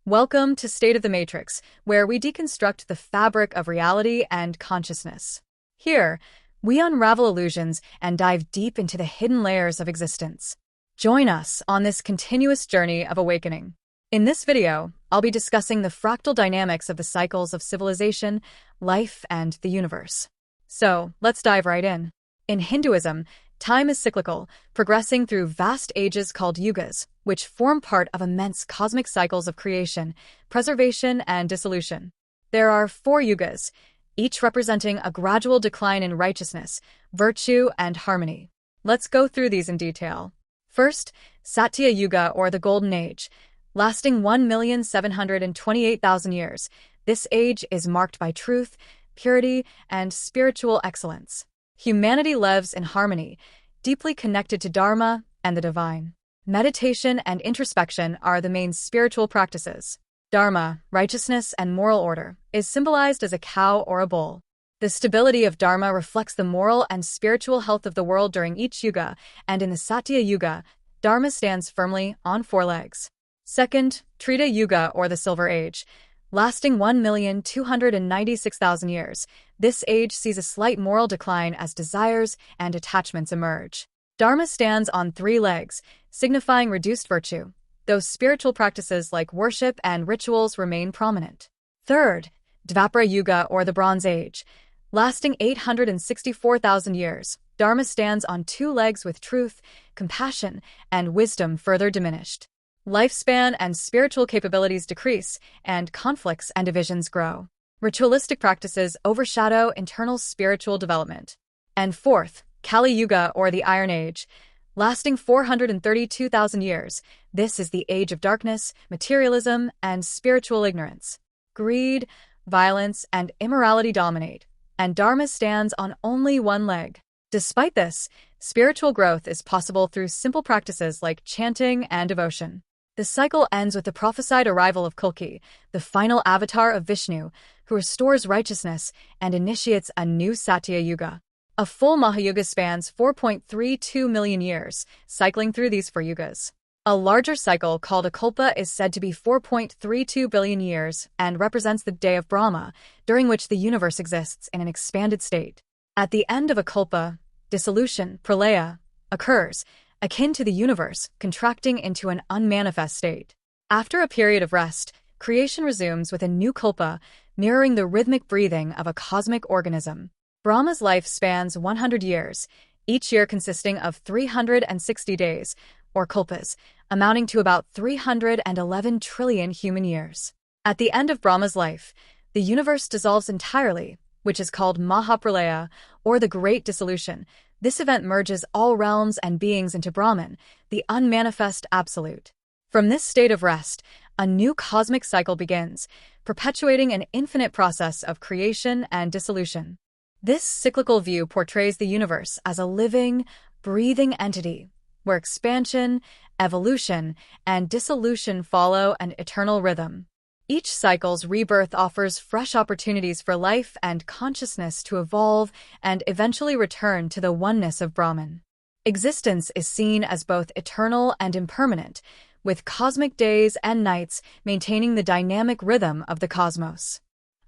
Welcome to State of the Matrix, where we deconstruct the fabric of reality and consciousness. Here, we unravel illusions and dive deep into the hidden layers of existence. Join us on this continuous journey of awakening. In this video, I'll be discussing the fractal dynamics of the cycles of civilization, life, and the universe. So, let's dive right in. In Hinduism, time is cyclical, progressing through vast ages called yugas, which form part of immense cosmic cycles of creation, preservation, and dissolution. There are 4 yugas, each representing a gradual decline in righteousness, virtue, and harmony. Let's go through these in detail. First, Satya Yuga, or the Golden Age, lasting 1,728,000 years. This age is marked by truth, purity, and spiritual excellence. Humanity lives in harmony, deeply connected to Dharma and the divine. Meditation and introspection are the main spiritual practices. Dharma, righteousness and moral order, is symbolized as a cow or a bull. The stability of Dharma reflects the moral and spiritual health of the world during each yuga, and in the Satya Yuga, Dharma stands firmly on 4 legs. Second, Treta Yuga, or the Silver Age, lasting 1,296,000 years. This age sees a slight moral decline as desires and attachments emerge. Dharma stands on 3 legs, signifying reduced virtue, though spiritual practices like worship and rituals remain prominent. Third, Dvapara Yuga, or the Bronze Age, lasting 864,000 years. Dharma stands on 2 legs with truth, compassion, and wisdom further diminished. Lifespan and spiritual capabilities decrease, and conflicts and divisions grow. Ritualistic practices overshadow internal spiritual development. And fourth, Kali Yuga, or the Iron Age, lasting 432,000 years. This is the age of darkness, materialism, and spiritual ignorance. Greed, violence, and immorality dominate, and Dharma stands on only 1 leg. Despite this, spiritual growth is possible through simple practices like chanting and devotion. The cycle ends with the prophesied arrival of Kalki, the final avatar of Vishnu, who restores righteousness and initiates a new Satya Yuga. A full Mahayuga spans 4.32 million years, cycling through these 4 yugas. A larger cycle called a kalpa is said to be 4.32 billion years and represents the day of Brahma, during which the universe exists in an expanded state. At the end of a kalpa, dissolution, pralaya, occurs, akin to the universe contracting into an unmanifest state. After a period of rest, creation resumes with a new kalpa, mirroring the rhythmic breathing of a cosmic organism. Brahma's life spans 100 years, each year consisting of 360 days, or kalpas, amounting to about 311 trillion human years. At the end of Brahma's life, the universe dissolves entirely, which is called Mahapralaya, or the Great Dissolution. This event merges all realms and beings into Brahman, the unmanifest absolute. From this state of rest, a new cosmic cycle begins, perpetuating an infinite process of creation and dissolution. This cyclical view portrays the universe as a living, breathing entity, where expansion, evolution, and dissolution follow an eternal rhythm. Each cycle's rebirth offers fresh opportunities for life and consciousness to evolve and eventually return to the oneness of Brahman. Existence is seen as both eternal and impermanent, with cosmic days and nights maintaining the dynamic rhythm of the cosmos.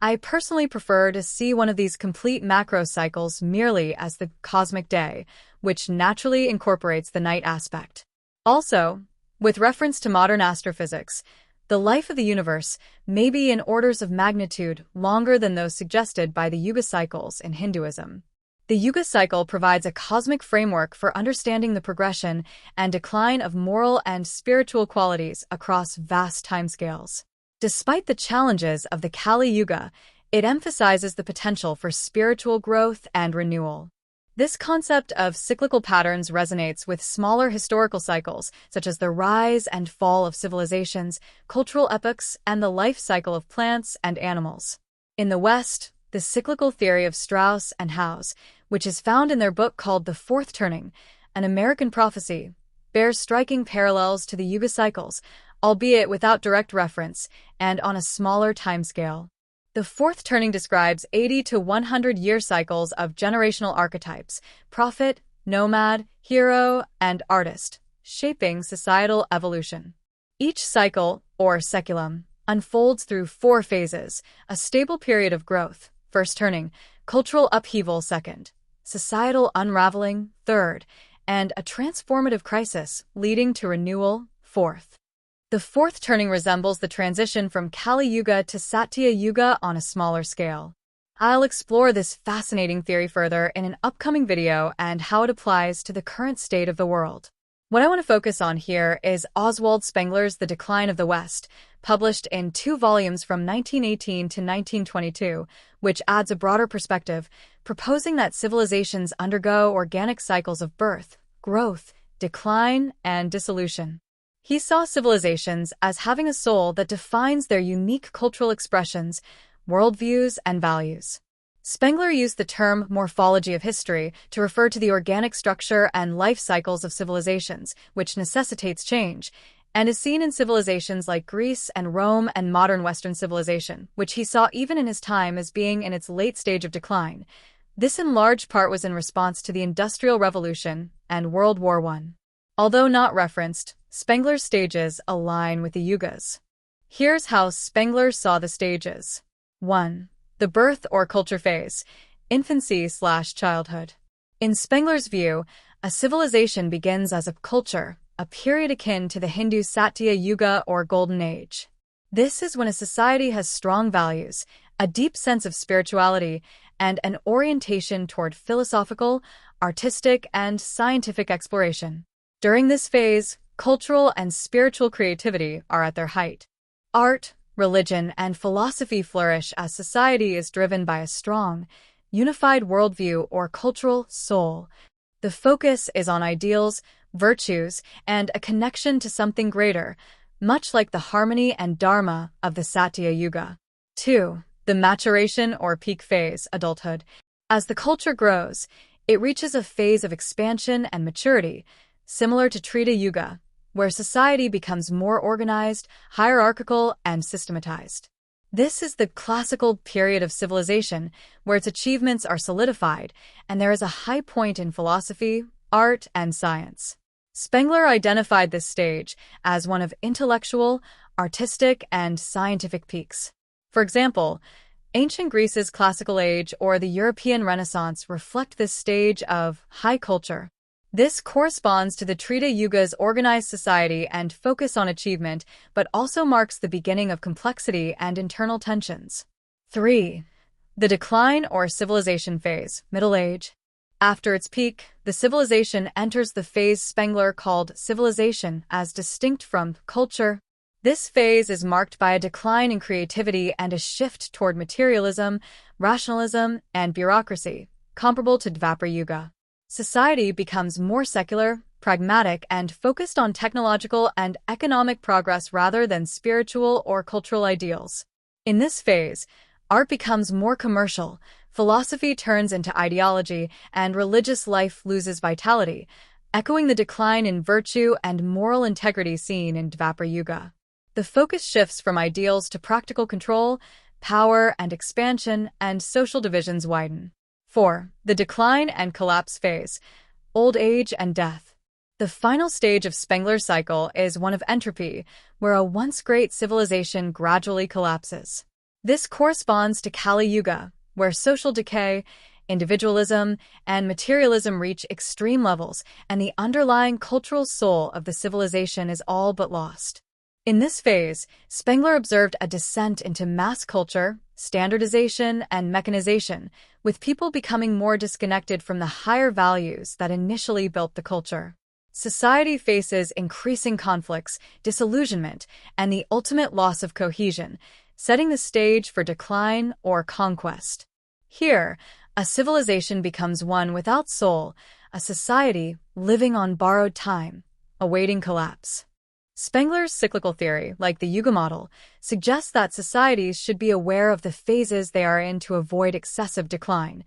I personally prefer to see one of these complete macro cycles merely as the cosmic day, which naturally incorporates the night aspect. Also, with reference to modern astrophysics, the life of the universe may be in orders of magnitude longer than those suggested by the Yuga cycles in Hinduism. The Yuga cycle provides a cosmic framework for understanding the progression and decline of moral and spiritual qualities across vast timescales. Despite the challenges of the Kali Yuga, it emphasizes the potential for spiritual growth and renewal. This concept of cyclical patterns resonates with smaller historical cycles, such as the rise and fall of civilizations, cultural epochs, and the life cycle of plants and animals. In the West, the cyclical theory of Strauss and House, which is found in their book called The Fourth Turning, An American Prophecy, bears striking parallels to the Yuga cycles, albeit without direct reference and on a smaller timescale. The fourth turning describes 80 to 100-year cycles of generational archetypes, prophet, nomad, hero, and artist, shaping societal evolution. Each cycle, or saeculum, unfolds through 4 phases: a stable period of growth, first turning, cultural upheaval second, societal unraveling third, and a transformative crisis leading to renewal fourth. The fourth turning resembles the transition from Kali Yuga to Satya Yuga on a smaller scale. I'll explore this fascinating theory further in an upcoming video and how it applies to the current state of the world. What I want to focus on here is Oswald Spengler's The Decline of the West, published in 2 volumes from 1918 to 1922, which adds a broader perspective, proposing that civilizations undergo organic cycles of birth, growth, decline, and dissolution. He saw civilizations as having a soul that defines their unique cultural expressions, worldviews, and values. Spengler used the term morphology of history to refer to the organic structure and life cycles of civilizations, which necessitates change, and is seen in civilizations like Greece and Rome and modern Western civilization, which he saw even in his time as being in its late stage of decline. This in large part was in response to the Industrial Revolution and World War I. Although not referenced, Spengler's stages align with the Yugas. Here's how Spengler saw the stages. 1. The birth or culture phase, infancy/childhood. In Spengler's view, a civilization begins as a culture, a period akin to the Hindu Satya Yuga or Golden Age. This is when a society has strong values, a deep sense of spirituality, and an orientation toward philosophical, artistic, and scientific exploration. During this phase, cultural and spiritual creativity are at their height. Art, religion, and philosophy flourish as society is driven by a strong, unified worldview or cultural soul. The focus is on ideals, virtues, and a connection to something greater, much like the harmony and dharma of the Satya Yuga. 2. The maturation or peak phase, adulthood. As the culture grows, it reaches a phase of expansion and maturity, similar to Treta Yuga, where society becomes more organized, hierarchical, and systematized. This is the classical period of civilization, where its achievements are solidified, and there is a high point in philosophy, art, and science. Spengler identified this stage as one of intellectual, artistic, and scientific peaks. For example, ancient Greece's classical age or the European Renaissance reflect this stage of high culture. This corresponds to the Treta Yuga's organized society and focus on achievement, but also marks the beginning of complexity and internal tensions. 3. The decline or civilization phase, middle age. After its peak, the civilization enters the phase Spengler called civilization as distinct from culture. This phase is marked by a decline in creativity and a shift toward materialism, rationalism, and bureaucracy, comparable to Dvapara Yuga. Society becomes more secular, pragmatic, and focused on technological and economic progress rather than spiritual or cultural ideals. In this phase, art becomes more commercial, philosophy turns into ideology, and religious life loses vitality, echoing the decline in virtue and moral integrity seen in Dvapara Yuga. The focus shifts from ideals to practical control, power and expansion, and social divisions widen. 4. The decline and collapse phase, old age and death. The final stage of Spengler's cycle is one of entropy, where a once great civilization gradually collapses. This corresponds to Kali Yuga, where social decay, individualism, and materialism reach extreme levels, and the underlying cultural soul of the civilization is all but lost. In this phase, Spengler observed a descent into mass culture, standardization, and mechanization, with people becoming more disconnected from the higher values that initially built the culture. Society faces increasing conflicts, disillusionment, and the ultimate loss of cohesion, setting the stage for decline or conquest. Here, a civilization becomes one without soul, a society living on borrowed time, awaiting collapse. Spengler's cyclical theory, like the Yuga model, suggests that societies should be aware of the phases they are in to avoid excessive decline.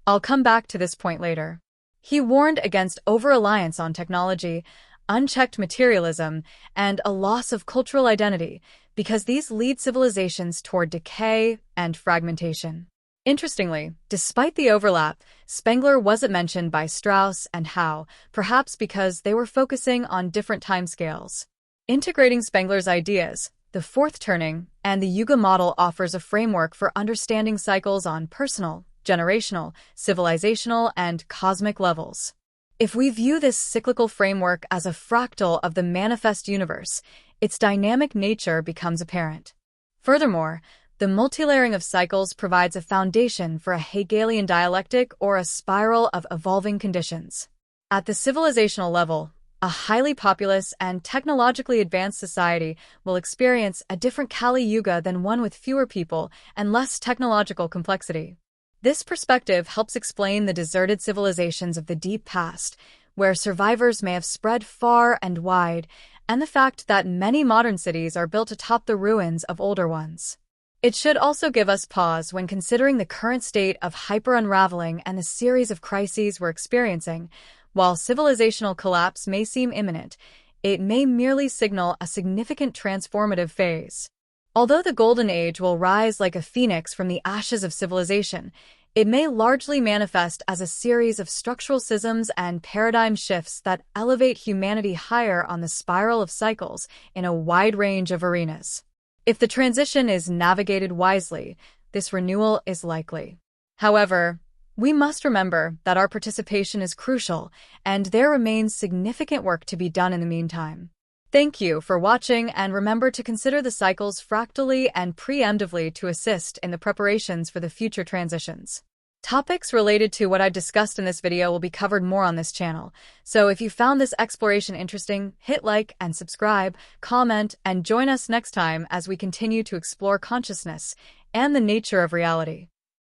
I'll come back to this point later. He warned against over-reliance on technology, unchecked materialism, and a loss of cultural identity, because these lead civilizations toward decay and fragmentation. Interestingly, despite the overlap, Spengler wasn't mentioned by Strauss and Howe, perhaps because they were focusing on different timescales. Integrating Spengler's ideas, the fourth turning, and the Yuga model offers a framework for understanding cycles on personal, generational, civilizational, and cosmic levels. If we view this cyclical framework as a fractal of the manifest universe, its dynamic nature becomes apparent. Furthermore, the multilayering of cycles provides a foundation for a Hegelian dialectic or a spiral of evolving conditions. At the civilizational level, a highly populous and technologically advanced society will experience a different Kali Yuga than one with fewer people and less technological complexity. This perspective helps explain the deserted civilizations of the deep past, where survivors may have spread far and wide, and the fact that many modern cities are built atop the ruins of older ones. It should also give us pause when considering the current state of hyper-unraveling and the series of crises we're experiencing. While civilizational collapse may seem imminent, it may merely signal a significant transformative phase. Although the Golden Age will rise like a phoenix from the ashes of civilization, it may largely manifest as a series of structural schisms and paradigm shifts that elevate humanity higher on the spiral of cycles in a wide range of arenas. If the transition is navigated wisely, this renewal is likely. However, we must remember that our participation is crucial, and there remains significant work to be done in the meantime. Thank you for watching, and remember to consider the cycles fractally and preemptively to assist in the preparations for the future transitions. Topics related to what I've discussed in this video will be covered more on this channel, so if you found this exploration interesting, hit like and subscribe, comment, and join us next time as we continue to explore consciousness and the nature of reality.